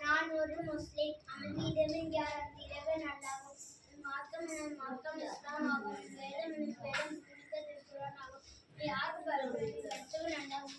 நான் ஒரு முஸ்லிம். அமைதியிடம் யாரத்திரக நல்லாகும். மார்க்கம் மார்க்கம் இஸ்லாம் ஆகும். வேதம் வேதம் திருக்குரான் ஆகும். யாருக்கு பரவாயில்லை கற்றவர் நல்லாகும்.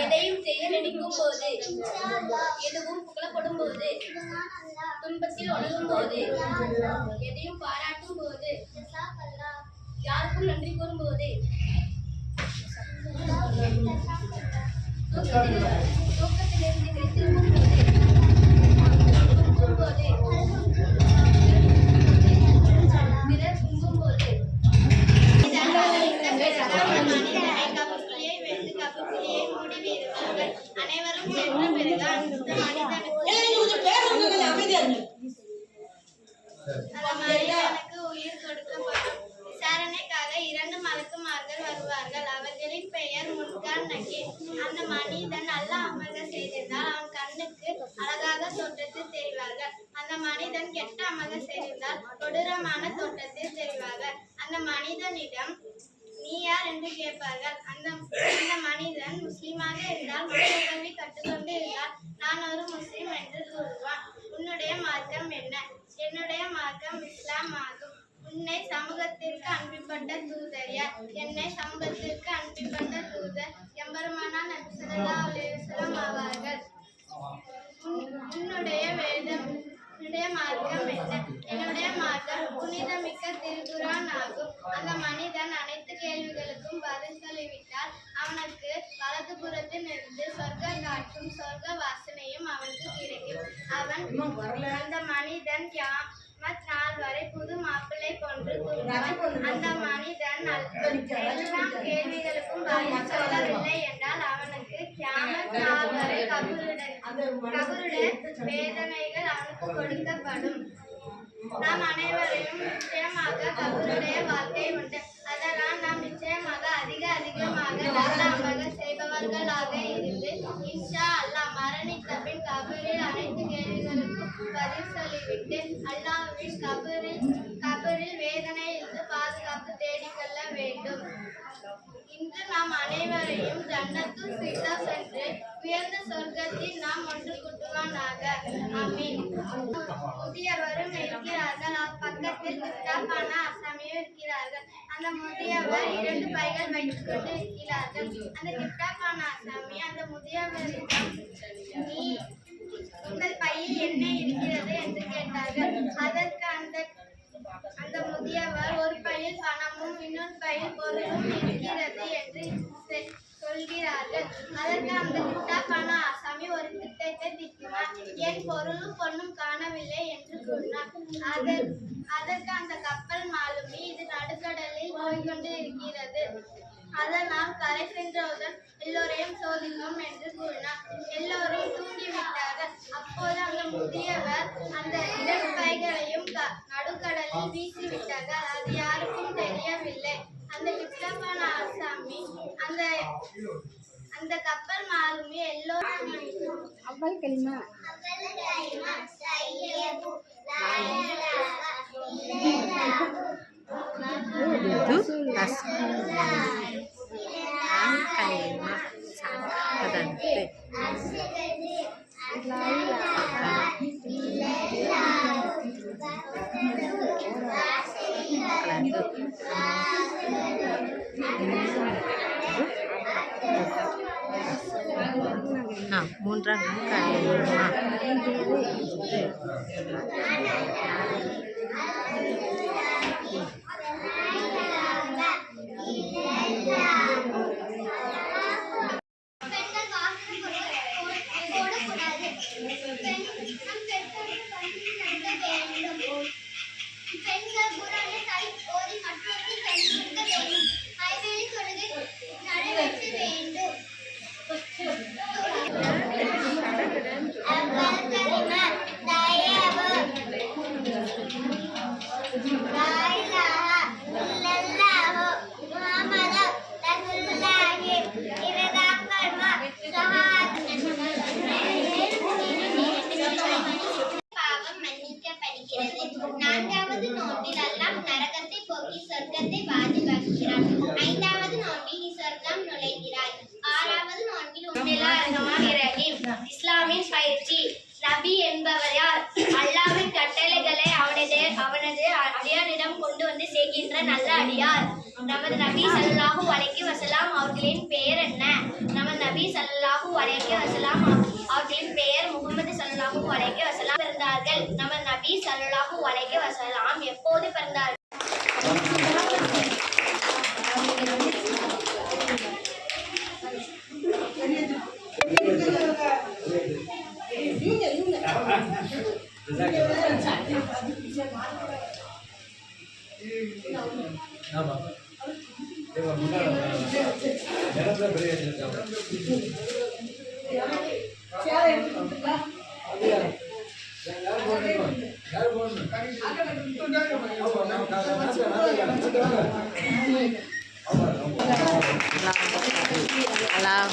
எதையும் செய்ய நினைக்கும் போது, எதுவும் புகழப்படும் போது, துன்பத்தில் உணரும் போது, எதையும் பாராட்டும் போது, யாருக்கும் நன்றி கூறும் போது, தூக்கத்திலிருந்து விழித்திருக்கும் போது, பிறர் துன்பும் போது, அனைவரும் சென்ற பிறகுதான் மனிதனுக்கு உயிர் கொடுக்கப்படும். விசாரணைக்காக 2 மலக்குமார்கள் வருவார்கள். அவர்களின் பெயர் முன்கான் நக்கீர். அந்த மனிதன் நல்ல அமல்கள் செய்திருந்தால் அவன் கண்ணுக்கு அழகாக தோற்றத்தில் தெரிவார்கள். அந்த மனிதன் கெட்ட அமல்கள் செய்திருந்தால் கொடூரமான தோற்றத்தில் தெரிவார்கள். அந்த மனிதனிடம் நீ யார் என்று கேட்பார்கள். அந்த மனிதன் முஸ்லிமாக இருந்தால், மற்றவர்களை கற்றுக்கொண்டு இருந்தால் நான் ஒரு முஸ்லிம் என்று கூறுவான். உன்னுடைய மார்க்கம் என்ன? என்னுடைய மார்க்கம் இஸ்லாம் ஆகும். உன்னை சமூகத்திற்கு அனுப்பப்பட்ட தூதர் யார்? என்னை சமூகத்திற்கு அனுப்பப்பட்ட தூதர் எம்பெருமானார் நபி ஸல்லல்லாஹு அலைஹி வஸல்லம் ஆவார்கள். உன்னுடைய வேதம் என்னுடைய மார்க்கம் என்ன? என்னுடைய மார்க்கம் புனிதமிக்க திருக்குரான் ஆகும். அந்த மனிதன் அனைத்து கேள்விகள் பதில் சொல்லிவிட்டால் அவனுக்கு வலது புறத்தில் இருந்து சொர்க்க காற்றும் சொர்க்க வாசனையும் அவனுக்கு கிடைக்கும். அவன் அந்த மனிதன் கியாமத் நாள் வரை புது மாப்பிள்ளை போன்று தூங்குவான். அந்த மனிதன் எல்லா கேள்விகளுக்கும் பதில் சொல்லவில்லை என்றால் அவனுக்கு கியாமத் நாள் வரை கபருடைய வேதனைகள் அவனுக்கு கொடுக்கப்படும். நாம் அனைவரையும் நிச்சயமாக கபருடைய வாழ்க்கை உண்டு. அதனால் நாம் நிச்சயமாக அதிகமாக நல்ல அமல்கள் செய்பவர்களாக இருந்து இன்ஷா அல்லாஹ் மரணித்த பின் கபரில் அனைத்து கேள்விகளுக்கும் பதில் சொல்லிவிட்டு அல்லாஹ்வின் கபரில் வேதனையிலிருந்து பாதுகாப்பு தேடிக்கொள்ள வேண்டும். இன்று நாம் அனைவரையும் ஜன்னத்துல் ஃபிர்தௌஸ் என்று உயர்ந்த சொர்க்கத்தில் நாம் ஒன்று கூட்டுவானாக. ஆமீன். முதியவரும் இருக்கிறார்கள், பக்கத்தில் கித்தாபான ஆசாமியும் இருக்கிறார்கள். அந்த முதியவர் 2 பைகள் வைத்துக் கொண்டு இருக்கிறார்கள். அந்த கித்தாபான ஆசாமி அந்த முதியவரிடம், நீ உங்கள் பையில் என்ன இருக்கிறது என்று கேட்டார்கள். அதற்கு அந்த முதியவர், ஒரு பையில் பணமும் இன்னொரு பையில் பொருளும் இருக்கிறது என்று சொல்கிறார்கள். அதற்கு அந்த கித்தாபான ஆசாமி ஒரு திட்டத்தை தீட்டினார். என் பொருளும் பொண்ணும் காணவில்லை என்று கூறினார். அதற்கு அந்த கப்பல் மாலுமி, இது நடுக்கடலில் போய்கொண்டு இருக்கிறது, அதனால் கரை சென்றவுடன் எல்லோரையும் சோதிக்கும் என்று கூறினார். எல்லோரும் தூங்கிவிட்டார்கள். அப்போது அந்த முதியவர் அந்த 2 பைகளையும் நடுக்கடலில் வீசிவிட்டார்கள். அது யாருக்கும் தெரியவில்லை. அந்த கித்தாபான ஆசாமி அந்த கப்பல் மாலுமி எல்லோரும் மூன்றாம் கலிமா பெண்கள் குரானை ஓதி மற்றவர்கள் கற்றுக்க வேண்டும். ஐவேளை தொழுகை நிறைவேற்ற வேண்டும். நான்காவது நோன்பில் அல்லாஹ் நரகத்தை போக்கி சொர்க்கத்தை வாஜிபாக்குகிறான். 5வது நோன்பில் நீ சொர்க்கம் நுழைகிறாய். 6வது நோன்பில் இஸ்லாமின் பயிற்சி. நபி என்பவர் யார்? அல்லாஹ்வின் கட்டளைகளை அவனது அடியாரிடம் கொண்டு வந்து சேர்க்கின்ற நல்ல அடியார். நமது நபி ஸல்லல்லாஹு அலைஹி வஸல்லம் அவர்களின் பெயர் என்ன? நமது நபி ஸல்லல்லாஹு அலைஹி வஸல்லம் அவர்களின் பெயர் முஹம்மது ஸல்லல்லாஹு அலைஹி வஸல்லம் பிறந்தார்கள். நமது நபி ஸல்லல்லாஹு அலைஹி வஸல்லம் எப்போது பிறந்தார்கள்? அல்லாஹ்